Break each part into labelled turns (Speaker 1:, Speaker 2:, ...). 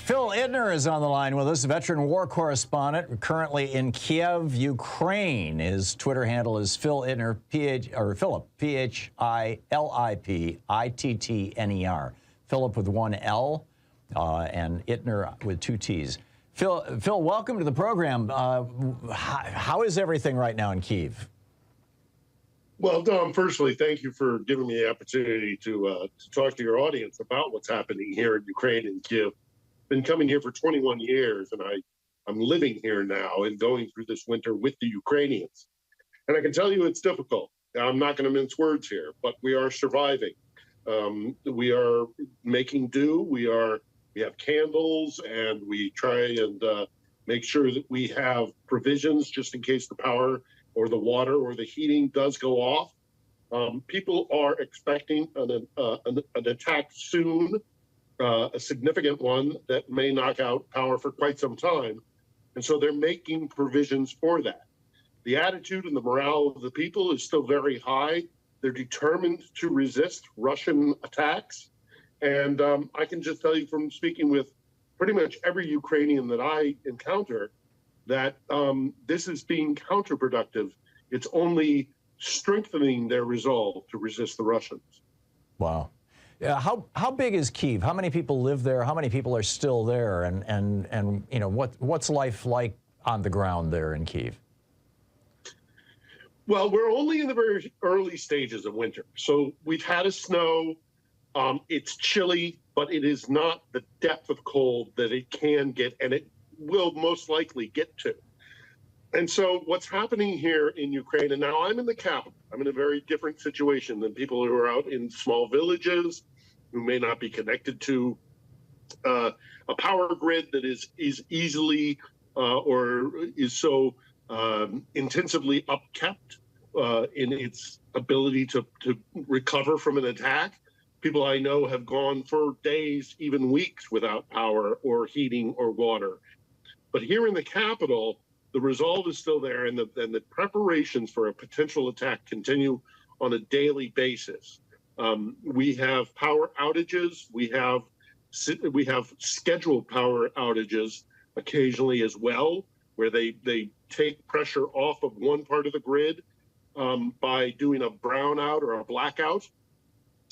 Speaker 1: Phil Ittner is on the line with us, veteran war correspondent, currently in Kiev, Ukraine. His Twitter handle is Phil Ittner, Philip, Philip, Philip with one L, and Ittner with two T's. Phil, welcome to the program. How is everything right now in Kiev?
Speaker 2: Well, Thom, firstly, thank you for giving me the opportunity to talk to your audience about what's happening here in Ukraine and Kiev. Been coming here for 21 years, and I'm living here now and going through this winter with the Ukrainians. And I can tell you it's difficult. I'm not going to mince words here, but we are surviving. We are making do. We have candles, and we try and make sure that we have provisions just in case the power or the water or the heating does go off. People are expecting an attack soon. A significant one that may knock out power for quite some time. And so they're making provisions for that. The attitude and the morale of the people is still very high. They're determined to resist Russian attacks. And I can just tell you from speaking with pretty much every Ukrainian that I encounter that this is being counterproductive. It's only strengthening their resolve to resist the Russians.
Speaker 1: Wow. How big is Kiev? How many people live there? How many people are still there? And you know, what's life like on the ground there in Kiev?
Speaker 2: Well, we're only in the very early stages of winter. So we've had a snow. It's chilly, but it is not the depth of cold that it can get, and it will most likely get to. And so what's happening here in Ukraine, and now I'm in the capital. I'm in a very different situation than people who are out in small villages who may not be connected to a power grid that is easily or is so intensively upkept in its ability to recover from an attack. People I know have gone for days, even weeks, without power or heating or water. But here in the capital, the resolve is still there, and the preparations for a potential attack continue on a daily basis. We have power outages. We have scheduled power outages occasionally as well, where they take pressure off of one part of the grid by doing a brownout or a blackout.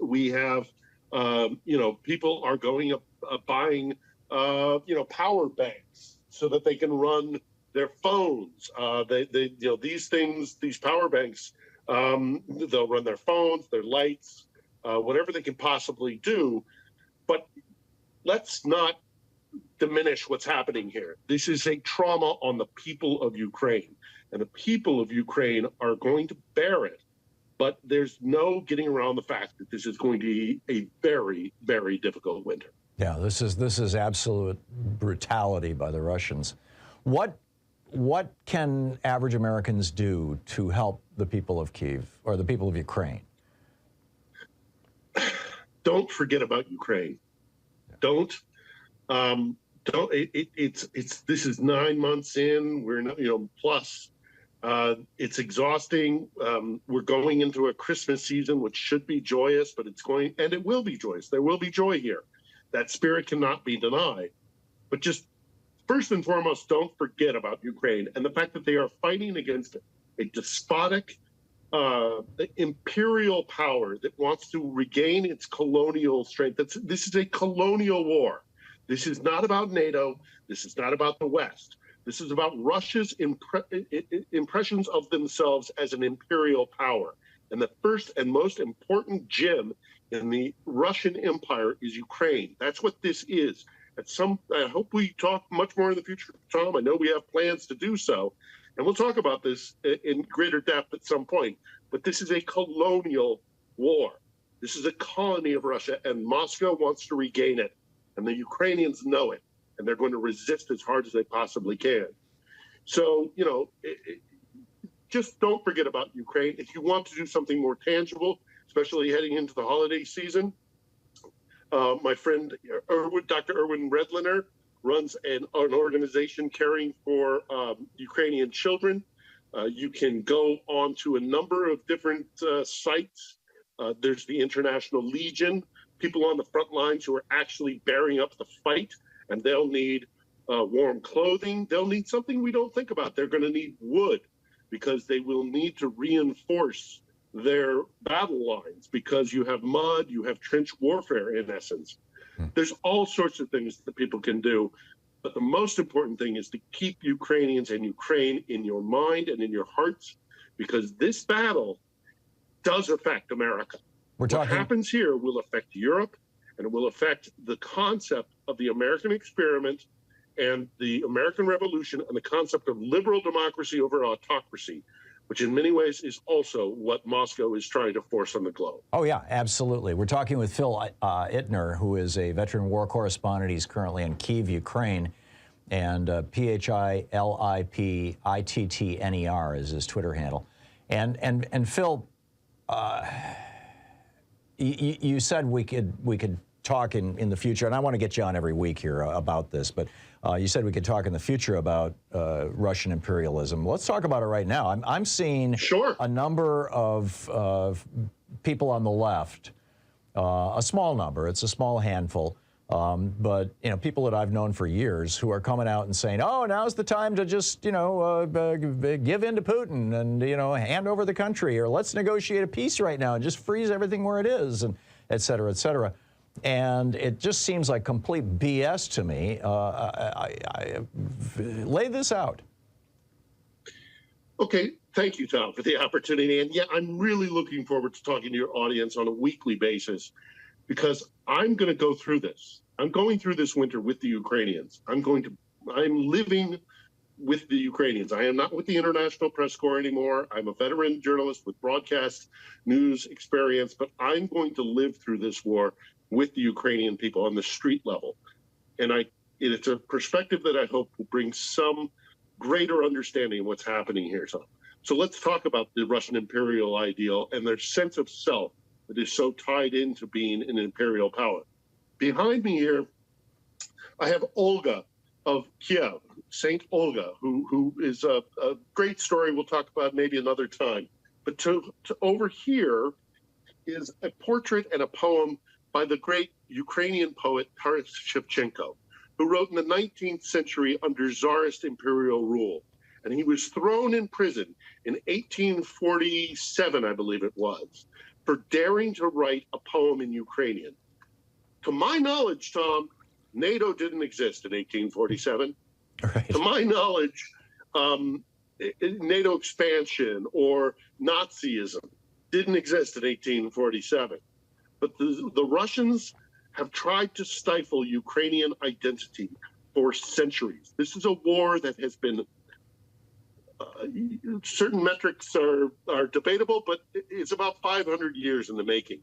Speaker 2: We have, people are going up buying, power banks so that they can run their phones. These power banks, they'll run their phones, their lights, whatever they can possibly do. But let's not diminish what's happening here. This is a trauma on the people of Ukraine, and the people of Ukraine are going to bear it. But there's no getting around the fact that this is going to be a very, very difficult winter.
Speaker 1: Yeah, this is absolute brutality by the Russians. What can average Americans do to help the people of Kiev or the people of Ukraine?
Speaker 2: Don't forget about Ukraine. This is 9 months in. We're not, plus. It's exhausting. We're going into a Christmas season, which should be joyous, but it will be joyous. There will be joy here. That spirit cannot be denied. But just first and foremost, don't forget about Ukraine and the fact that they are fighting against a despotic imperial power that wants to regain its colonial strength. This is a colonial war. This is not about NATO. This is not about the West. This is about Russia's impressions of themselves as an imperial power. And the first and most important gem in the Russian Empire is Ukraine. That's what this is. I hope we talk much more in the future, Thom. I know we have plans to do so. And we'll talk about this in greater depth at some point. But this is a colonial war. This is a colony of Russia, and Moscow wants to regain it. And the Ukrainians know it. And they're going to resist as hard as they possibly can. So, just don't forget about Ukraine. If you want to do something more tangible, especially heading into the holiday season, my friend Dr. Erwin Redliner runs an organization caring for Ukrainian children. You can go on to a number of different sites. There's the International Legion, people on the front lines who are actually bearing up the fight and they'll need warm clothing. They'll need something we don't think about. They're going to need wood because they will need to reinforce their battle lines because you have mud, you have trench warfare in essence. There's all sorts of things that people can do. But the most important thing is to keep Ukrainians and Ukraine in your mind and in your hearts, because this battle does affect America. What happens here will affect Europe, and it will affect the concept of the American experiment and the American Revolution and the concept of liberal democracy over autocracy, which in many ways is also what Moscow is trying to force on the globe.
Speaker 1: Oh, yeah, absolutely. We're talking with Phil Ittner, who is a veteran war correspondent. He's currently in Kiev, Ukraine, and PHILIPITTNER is his Twitter handle. And Phil, you said we could talk in the future, and I want to get you on every week here about this, but you said we could talk in the future about Russian imperialism. Let's talk about it right now. I'm seeing a number of people on the left, a small number, it's a small handful, but people that I've known for years who are coming out and saying, oh, now's the time to just, give in to Putin and, hand over the country, or let's negotiate a peace right now and just freeze everything where it is, and et cetera, et cetera. And it just seems like complete BS to me. Lay this out.
Speaker 2: Okay, thank you, Tom, for the opportunity. And yeah, I'm really looking forward to talking to your audience on a weekly basis, because I'm going to go through this. I'm going through this winter with the Ukrainians. I'm living with the Ukrainians. I am not with the International Press Corps anymore. I'm a veteran journalist with broadcast news experience, but I'm going to live through this war with the Ukrainian people on the street level. And it's a perspective that I hope will bring some greater understanding of what's happening here. So let's talk about the Russian imperial ideal and their sense of self that is so tied into being an imperial power. Behind me here, I have Olga of Kiev, Saint Olga, who is a great story we'll talk about maybe another time. But to over here is a portrait and a poem by the great Ukrainian poet Taras Shevchenko, who wrote in the 19th century under Tsarist imperial rule. And he was thrown in prison in 1847, I believe it was, for daring to write a poem in Ukrainian. To my knowledge, Tom, NATO didn't exist in 1847.
Speaker 1: Right.
Speaker 2: To my knowledge, NATO expansion or Nazism didn't exist in 1847. But the Russians have tried to stifle Ukrainian identity for centuries. This is a war that has been, certain metrics are debatable, but it's about 500 years in the making.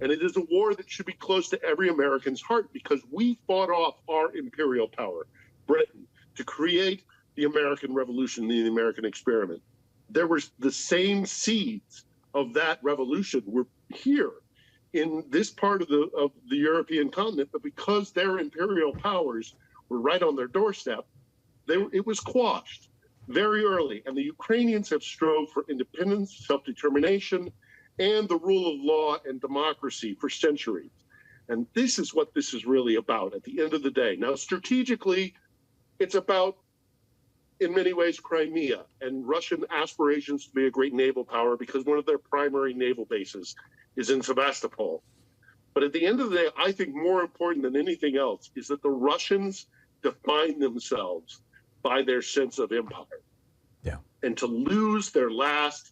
Speaker 2: And it is a war that should be close to every American's heart, because we fought off our imperial power, Britain, to create the American Revolution, the American experiment. There were the same seeds of that revolution were here in this part of the European continent, but because their imperial powers were right on their doorstep, it was quashed very early. And the Ukrainians have strove for independence, self-determination, and the rule of law and democracy for centuries. And this is what this is really about at the end of the day. Now, strategically, it's about, in many ways, Crimea and Russian aspirations to be a great naval power, because one of their primary naval bases is in Sevastopol. But at the end of the day, I think more important than anything else is that the Russians define themselves by their sense of empire.
Speaker 1: Yeah. And
Speaker 2: to lose their last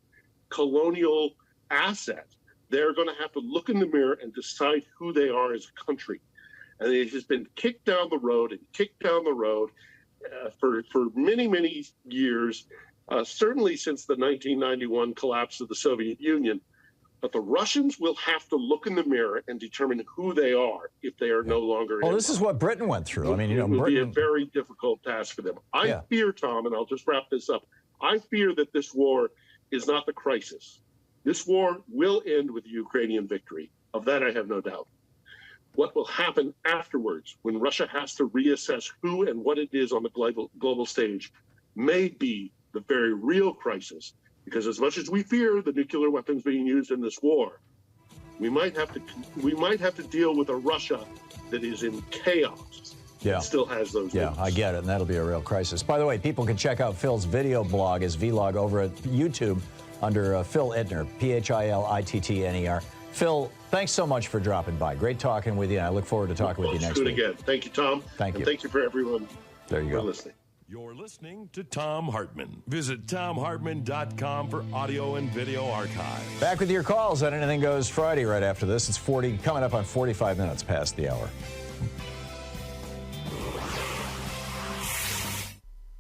Speaker 2: colonial asset, they're going to have to look in the mirror and decide who they are as a country. And it has been kicked down the road for many, many years, certainly since the 1991 collapse of the Soviet Union. But the Russians will have to look in the mirror and determine who they are if they are no longer.
Speaker 1: Well, this is what Britain went through. I mean,
Speaker 2: it will be a very difficult task for them. I fear, Tom, and I'll just wrap this up. I fear that this war is not the crisis. This war will end with the Ukrainian victory. Of that, I have no doubt. What will happen afterwards, when Russia has to reassess who and what it is on the global stage, may be the very real crisis. Because as much as we fear the nuclear weapons being used in this war, we might have to deal with a Russia that is in chaos.
Speaker 1: Yeah.
Speaker 2: It still has those
Speaker 1: Yeah,
Speaker 2: roots.
Speaker 1: I get it, and that'll be a real crisis. By the way, people can check out Phil's video blog, his vlog, over at YouTube under Phil Ittner, Philittner. Phil, thanks so much for dropping by. Great talking with you, and I look forward to talking with you next week.
Speaker 2: Do it again. Thank you, Tom.
Speaker 1: Thank you.
Speaker 2: And thank you for everyone
Speaker 1: there you
Speaker 2: for
Speaker 1: go.
Speaker 2: listening.
Speaker 3: You're listening to Thom Hartmann. Visit thomhartmann.com for audio and video archives.
Speaker 1: Back with your calls on Anything Goes Friday right after this. It's coming up on 45 minutes past the hour.